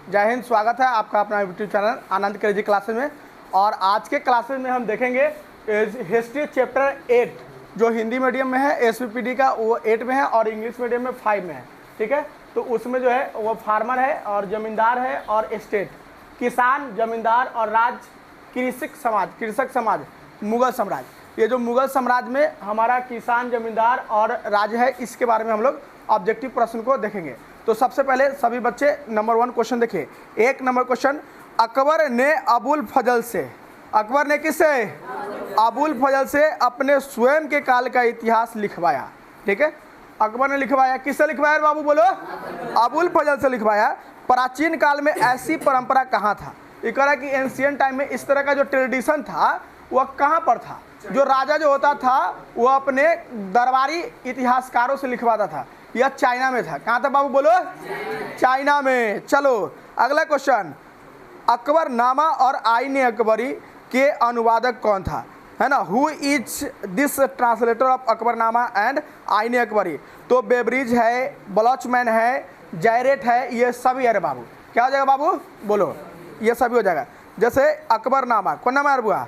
जय हिंद। स्वागत है आपका अपना यूट्यूब चैनल आनंद क्रेजी क्लासेज में। और आज के क्लासेज में हम देखेंगे हिस्ट्री चैप्टर 8 जो हिंदी मीडियम में है, एसपीपीडी का वो 8 में है और इंग्लिश मीडियम में 5 में है। ठीक है, तो उसमें जो है वो फार्मर है और जमींदार है और स्टेट, किसान, जमींदार और राज, कृषक समाज, मुगल साम्राज्य। ये जो मुगल साम्राज्य में हमारा किसान, जमींदार और राज है, इसके बारे में हम लोग ऑब्जेक्टिव प्रश्न को देखेंगे। तो सबसे पहले सभी बच्चे नंबर 1 क्वेश्चन देखिए। 1 नंबर क्वेश्चन, अकबर ने अबुल फजल से, अकबर ने किससे? अबुल फजल से अपने स्वयं के काल का इतिहास लिखवाया। ठीक है, अकबर ने लिखवाया, किससे लिखवाया बाबू बोलो? अबुल फजल से लिखवाया। प्राचीन काल में ऐसी परंपरा कहाँ था? ये कह रहा कि एंशियंट टाइम में इस तरह का जो ट्रेडिशन था वह कहाँ पर था? जो राजा जो होता था वो अपने दरबारी इतिहासकारों से लिखवाता था। यह चाइना में था। कहाँ था बाबू बोलो? चाइना में। चलो अगला क्वेश्चन, अकबरनामा और आईने अकबरी के अनुवादक कौन था? है ना, who is this translator of Akbarnama and आईने अकबरी? तो बेब्रिज है, बलोचमैन है, जैरेट है, ये सभी है बाबू। क्या हो जाएगा बाबू बोलो? ये सभी हो जाएगा। जैसे अकबरनामा कौन नाम है बुआ?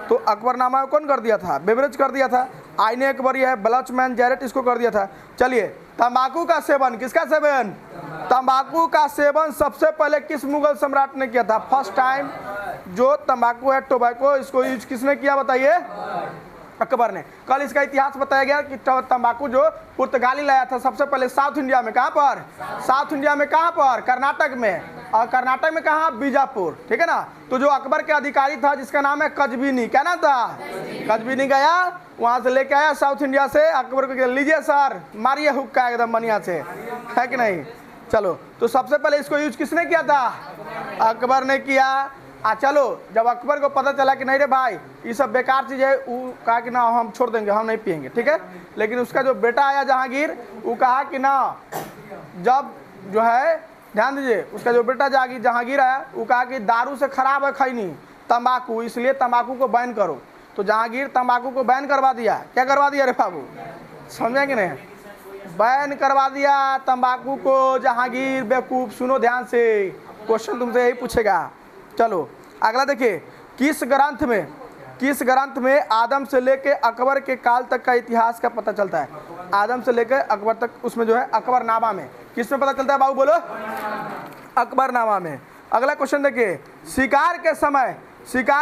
तो अकबरनामा कौन कर दिया था? बेब्रिज कर दिया था। आईने अकबरी है, बलोचमैन, जैरेट इसको कर दिया था। चलिए, तंबाकू का सेवन, किसका सेवन? तंबाकू का सेवन सबसे पहले किस मुगल सम्राट ने किया था? फर्स्ट टाइम जो तंबाकू है, टोबैको, इसको यूज किसने किया बताइए? अकबर ने। कल इसका इतिहास बताया गया कि तंबाकू जो पुर्तगाली लाया था सबसे पहले साउथ इंडिया में। कहाँ पर? साउथ इंडिया में। कहाँ पर? कर्नाटक में। और कर्नाटक में कहाँ? बीजापुर। ठीक है ना। तो जो अकबर के अधिकारी था जिसका नाम है कजबीनी, क्या नाम था? कजबीनी गया, वहां से लेके आया साउथ इंडिया से। अकबर को लीजिए सर, मारिए हुक्का एकदम बढ़िया से, है कि नहीं? चलो, तो सबसे पहले इसको यूज किसने किया था? अकबर ने किया। चलो, जब अकबर को पता चला कि नहीं रे भाई ये सब बेकार चीज़ है, वो कहा कि ना हम छोड़ देंगे, हम नहीं पियेंगे। ठीक है, लेकिन उसका जो बेटा आया जहांगीर, वो कहा कि ना, जब जो है ध्यान दीजिए, उसका जो बेटा जहांगीर आया, वो कहा कि दारू से खराब है खैनी तंबाकू, इसलिए तंबाकू को बैन करो। तो जहांगीर तंबाकू को बैन करवा दिया। क्या करवा दिया रे बाबू? समझे कि नहीं? बैन करवा दिया तंबाकू को जहांगीर। बेवकूफ, सुनो ध्यान से, क्वेश्चन तुमसे यही पूछेगा। चलो अगला देखिए, किस ग्रंथ में आदम से लेके अकबर के काल तक का इतिहास का पता चलता है? आदम से लेकर अकबर तक, उसमें जो है अकबरनामा में। किस में पता चलता है बाबू बोलो? अकबरनामा में। अगला क्वेश्चन देखिए, शिकार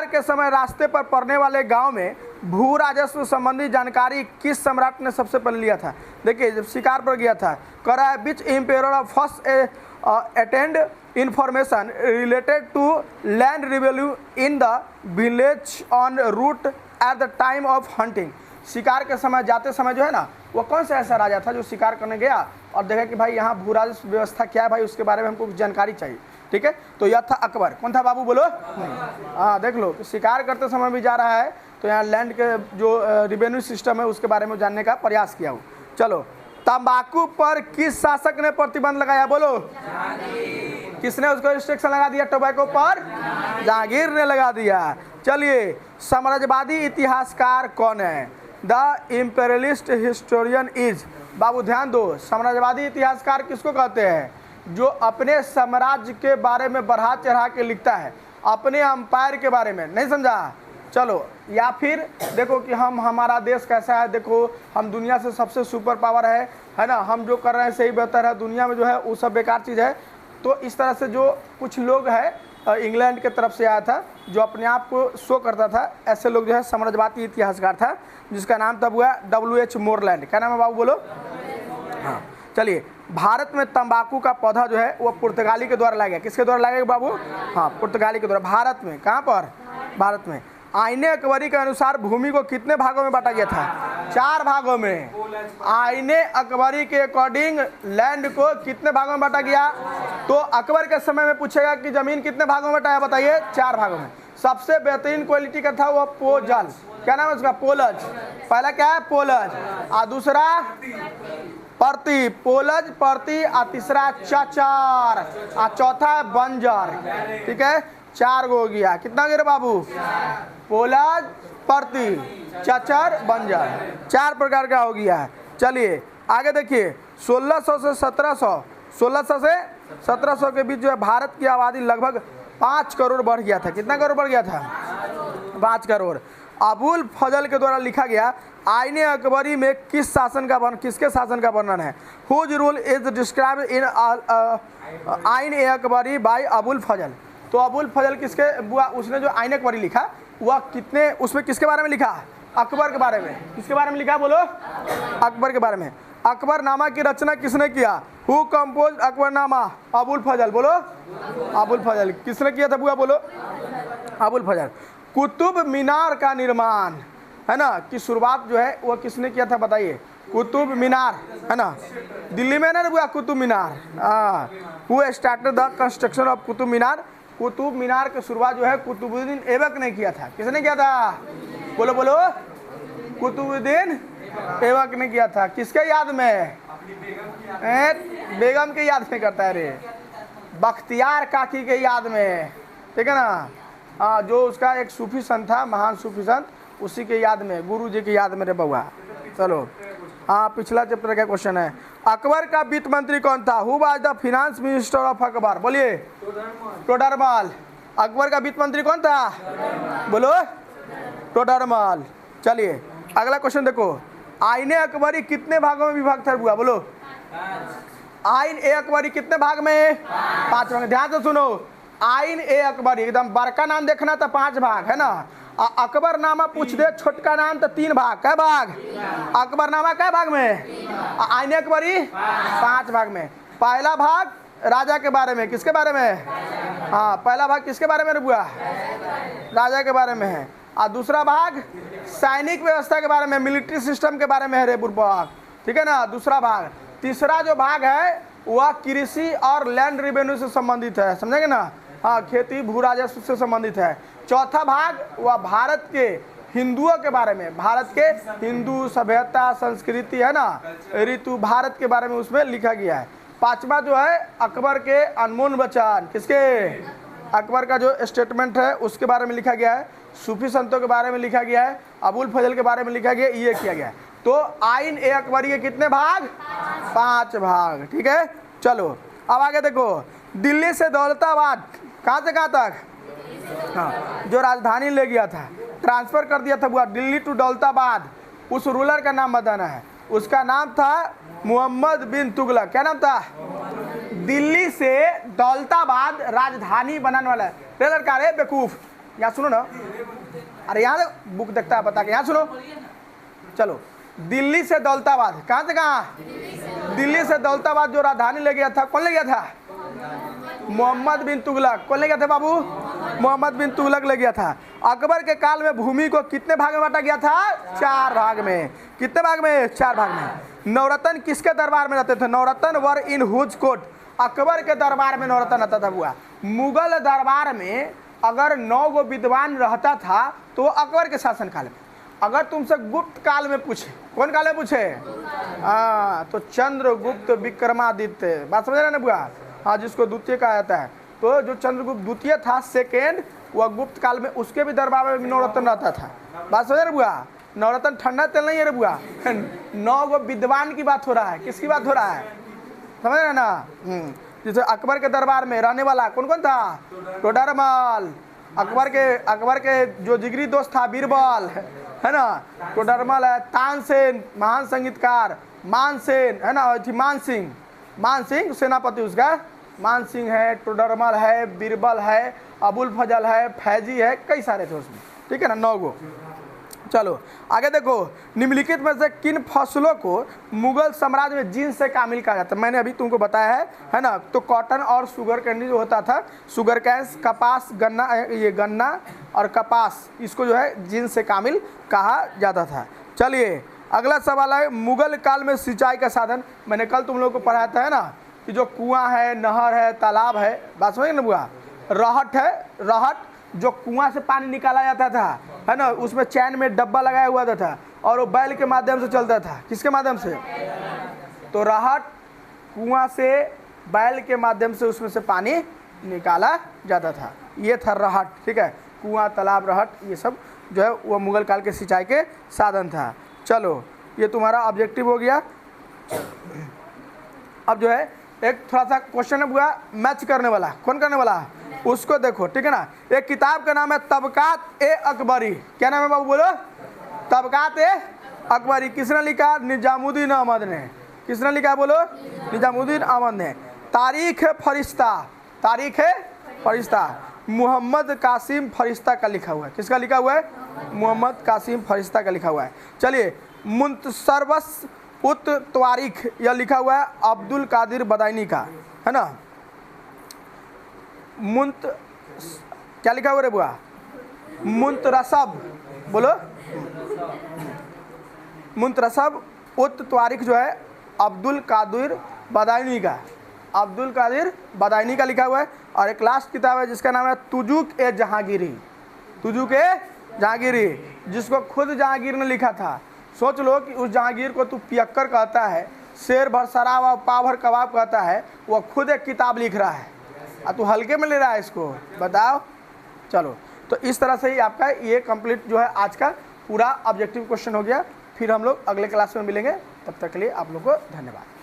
के समय रास्ते पर पड़ने वाले गांव में भू राजस्व संबंधी जानकारी किस सम्राट ने सबसे पहले लिया था? देखिए, जब शिकार पर गया था, कह रहा है which emperor first attend information related to land revenue in the village on route at the time of hunting। शिकार के समय जाते समय जो है ना, वो कौन सा ऐसा राजा था जो शिकार करने गया और देखा कि भाई यहाँ भू राजस्व व्यवस्था क्या है भाई, उसके बारे में हमको जानकारी चाहिए। ठीक है, तो यह था अकबर। कौन था बाबू बोलो? हाँ, देख लो, शिकार करते समय भी जा रहा है तो यहाँ लैंड के जो रिवेन्यू सिस्टम है उसके बारे में जानने का प्रयास किया हो। चलो, तंबाकू पर किस शासक ने प्रतिबंध लगाया बोलो? किसने उसको रिस्ट्रिक्शन लगा दिया? टोबैको पर जहांगीर ने लगा दिया। चलिए, साम्राज्यवादी इतिहासकार कौन है? The imperialist historian is. बाबू ध्यान दो, साम्राज्यवादी इतिहासकार किसको कहते हैं? जो अपने साम्राज्य के बारे में बढ़ा चढ़ा के लिखता है, अपने अंपायर के बारे में। नहीं समझा? चलो, या फिर देखो कि हमारा देश कैसा है, देखो हम दुनिया से सबसे सुपर पावर है ना, हम जो कर रहे हैं सही बेहतर है, दुनिया में जो है वो सब बेकार चीज़ है। तो इस तरह से जो कुछ लोग हैं, इंग्लैंड के तरफ से आया था जो अपने आप को शो करता था, ऐसे लोग जो है साम्राज्यवादी इतिहासकार था, जिसका नाम तब हुआ W.H. मोरलैंड। क्या नाम है बाबू बोलो? हाँ, चलिए, भारत में तंबाकू का पौधा जो है वो पुर्तगाली के द्वारा लाया गया। किसके द्वारा लाया गया बाबू? हाँ, पुर्तगाली के द्वारा। भारत में। कहाँ पर? भारत में। आईने अकबरी के अनुसार भूमि को कितने भागों में बांटा गया था? 4 भागों में। आईने अकबरी के अकॉर्डिंग लैंड को कितने भागों में बांटा गया? तो अकबर के समय में पूछेगा कि जमीन कितने भागों में बांटा, बताइए? 4 भागों में। सबसे बेहतरीन क्वालिटी का था वो पोजल। क्या नाम है उसका? पोलज। पहला क्या है? पोलज। और दूसरा पर्ती, पोलज, पर्ती, और तीसरा चचार, और चौथा है बंजर। ठीक है, 4 गो हो गया। कितना गिरे बाबू? पोलज, पर्ती, चचर, बंजर, 4 प्रकार का हो गया है। चलिए आगे देखिए, 1600 से 1700, 1600 से 1700 के बीच जो है भारत की आबादी लगभग 5 करोड़ बढ़ गया था। कितना करोड़ बढ़ गया था? 5 करोड़। अबुल फजल के द्वारा लिखा गया आईने अकबरी में किसके शासन का वर्णन है? Whose rule is describe in Ain i Akbari by Abul Fazl. तो अबुल फजल उसने जो आइन अकबरी लिखा वह उसमें किसके बारे में लिखा? अकबर के बारे में। किसके बारे में लिखा बोलो? अकबर के बारे में। अकबरनामा की रचना किसने किया? Who compose Akbarnama? अबुल फजल। बोलो अबुल फजल। किसने किया था बुआ? बोलो अबुल फजल। कुतुब मीनार का निर्माण है ना की शुरुआत जो है वह किसने किया था बताइए? कुतुब मीनार है ना, दिल्ली में ना बुआ Qutub Minar. Who started the construction of Qutub Minar? Qutub Minar की शुरुआत जो है कुतुबुद्दीन ऐबक ने किया था। किसने किया था? बोलो बोलो कुतुबुद्दीन ऐबक ने किया था। किसके याद में? बेगम के याद में करता है रे, बख्तियार काकी के याद में, ठीक है ना। जो उसका एक सूफी संत था, महान सूफी संत, उसी के याद में, गुरु जी की याद में रे बउआ। चलो हाँ, पिछला चैप्टर का क्वेश्चन है। अकबर का वित्त मंत्री कौन था? Who was the finance minister of Akbar? बोलिए टोडरमल। अकबर का वित्त मंत्री कौन था? बोलो टोडरमल। चलिए अगला क्वेश्चन देखो। आईने अकबरी कितने भागों में विभाग था बुआ? बोलो आइन ए अकबरी कितने भाग में? 5 भाग। ध्यान से सुनो, आइन ए अकबरी एकदम बड़का नाम देखना तो 5 भाग है ना। अकबरनामा पूछ दे छोटका नाम तो 3 भाग। कै भाग? अकबरनामा कै भाग में? आइन ए अकबरी 5 भाग में। पहला भाग राजा के बारे में। किसके बारे में? हाँ, पहला भाग किसके बारे में बुआ? राजा के बारे में है। और दूसरा भाग सैनिक व्यवस्था के बारे में, मिलिट्री सिस्टम के बारे में है रे बुर्बाक, ठीक है ना, दूसरा भाग। तीसरा जो भाग है वह कृषि और लैंड रिवेन्यू से संबंधित है, समझेंगे ना। हाँ, खेती भू राजस्व से संबंधित है। चौथा भाग वह भारत के हिंदुओं के बारे में, भारत के हिंदू सभ्यता संस्कृति है ना, ऋतु भारत के बारे में उसमें लिखा गया है। पांचवा जो है अकबर के अनमोल वचन, किसके? अकबर का जो स्टेटमेंट है उसके बारे में लिखा गया है। सूफी संतों के बारे में लिखा गया है। अबुल फजल के बारे में लिखा गया, ये किया गया है। तो आइन ए अकबरी के कितने भाग? 5 भाग, ठीक है। चलो अब आगे देखो। दिल्ली से दौलताबाद कहाँ से कहाँ तक? हाँ, जो राजधानी ले गया था, ट्रांसफर कर दिया था बुआ दिल्ली टू दौलताबाद, उस रूलर का नाम बताना है। उसका नाम था मोहम्मद बिन तुगलक। क्या नाम था? दिल्ली से दौलताबाद राजधानी बनाने वाला है। लड़का रे बेवकूफ, यहाँ सुनो ना, अरे यहाँ बुक देखता है बता के, यहाँ सुनो। चलो दिल्ली से दौलताबाद, कहाँ से कहाँ? दिल्ली से दौलताबाद जो राजधानी ले गया था, कौन ले गया था? मोहम्मद बिन तुगलक। कौन ले गया था बाबू? मोहम्मद बिन तुगलक ले गया था। अकबर के काल में भूमि को कितने भाग में बांटा गया था? 4 भाग में। कितने भाग में? 4 भाग में। नवरत्न किसके दरबार में रहते थे? नवरत्न वर इन हुज कोर्ट। अकबर के दरबार में नवरत्न रहता था बुआ। मुगल दरबार में अगर 9 गो विद्वान रहता था तो वो अकबर के शासन काल में। अगर तुमसे गुप्त काल में पूछे, कौन काल में पूछे? तो चंद्रगुप्त विक्रमादित्य, बात समझ रहे ना बुआ? हाँ, जिसको द्वितीय कहा जाता है। तो जो चंद्रगुप्त द्वितीय था, सेकेंड, वह गुप्त काल में, उसके भी दरबार में नवरत्न रहता था। बात समझ रहे बुआ? नवरत्न ठंडा तेल नहीं है रे बुआ। 9 गो विद्वान की बात हो रहा है। किसकी बात हो रहा है? समझ रहे ना? जैसे अकबर के दरबार में रहने वाला कौन कौन था? टोडरमल। अकबर के जो जिगरी दोस्त था बीरबल, है ना, टोडरमल है। तानसेन महान संगीतकार, मानसेन है ना, मान सिंह सेनापति उसका, मान सिंह है, टोडरमल है, बीरबल है, अबुल फजल है, फैजी है, कई सारे थे उसमें, ठीक है ना, 9 गो। चलो आगे देखो। निम्नलिखित में से किन फसलों को मुगल साम्राज्य में जिन्स से कामिल कहा जाता है? मैंने अभी तुमको बताया है ना। तो कॉटन और शुगर कैंडी जो होता था, शुगर कैंस, कपास, गन्ना, ये गन्ना और कपास, इसको जो है जिन्स से कामिल कहा जाता था। चलिए अगला सवाल है, मुगल काल में सिंचाई का साधन। मैंने कल तुम लोग को पढ़ाया था है ना कि जो कुआं है, नहर है, तालाब है, बात समझ ना बुआ? रहट है, रहट जो कुआं से पानी निकाला जाता था, है ना, उसमें चैन में डब्बा लगाया हुआ था और वो बैल के माध्यम से चलता था। किसके माध्यम से? तो रहट कुआं से बैल के माध्यम से उसमें से पानी निकाला जाता था, ये था रहट, ठीक है। कुआं, तालाब, रहट, ये सब जो है वो मुगल काल के सिंचाई के साधन था। चलो ये तुम्हारा ऑब्जेक्टिव हो गया। अब जो है एक थोड़ा सा क्वेश्चन है बुआ मैच करने वाला, कौन करने वाला है उसको देखो, ठीक है ना। एक किताब का नाम है तबकात ए अकबरी, क्या नाम है बाबू बोलो? तबकात ए अकबरी। किसने लिखा? निजामुद्दीन अहमद ने। किसने लिखा है बोलो? निजामुद्दीन अहमद ने। तारीख है फरिश्ता, तारीख है फरिश्ता मोहम्मद कासिम फरिश्ता का लिखा हुआ है। किसका लिखा हुआ है? मोहम्मद कासिम फरिश्ता का लिखा हुआ है। चलिए, मुंतसरबस उत तवारीख यह लिखा हुआ है अब्दुल कादिर बदायनी का, है ना। क्या लिखा हुआ रे बुआ? मुंतरसब बोलो, मुंतरसब उत तवारीख जो है अब्दुल कादिर बदायनी का, अब्दुल कादिर बदायनी का लिखा हुआ है। और एक लास्ट किताब है जिसका नाम है तुजुक ए जहांगीरी, तुजुक ए जहांगीरी, जिसको खुद जहांगीर ने लिखा था। सोच लो कि उस जहांगीर को तू पियक्कर कहता है, शेर भर शराब और पाव भर कबाब कहता है, वह खुद एक किताब लिख रहा है और तू हल्के में ले रहा है इसको, बताओ। चलो, तो इस तरह से ही आपका ये कंप्लीट जो है आज का पूरा ऑब्जेक्टिव क्वेश्चन हो गया। फिर हम लोग अगले क्लास में मिलेंगे, तब तक के लिए आप लोग को धन्यवाद।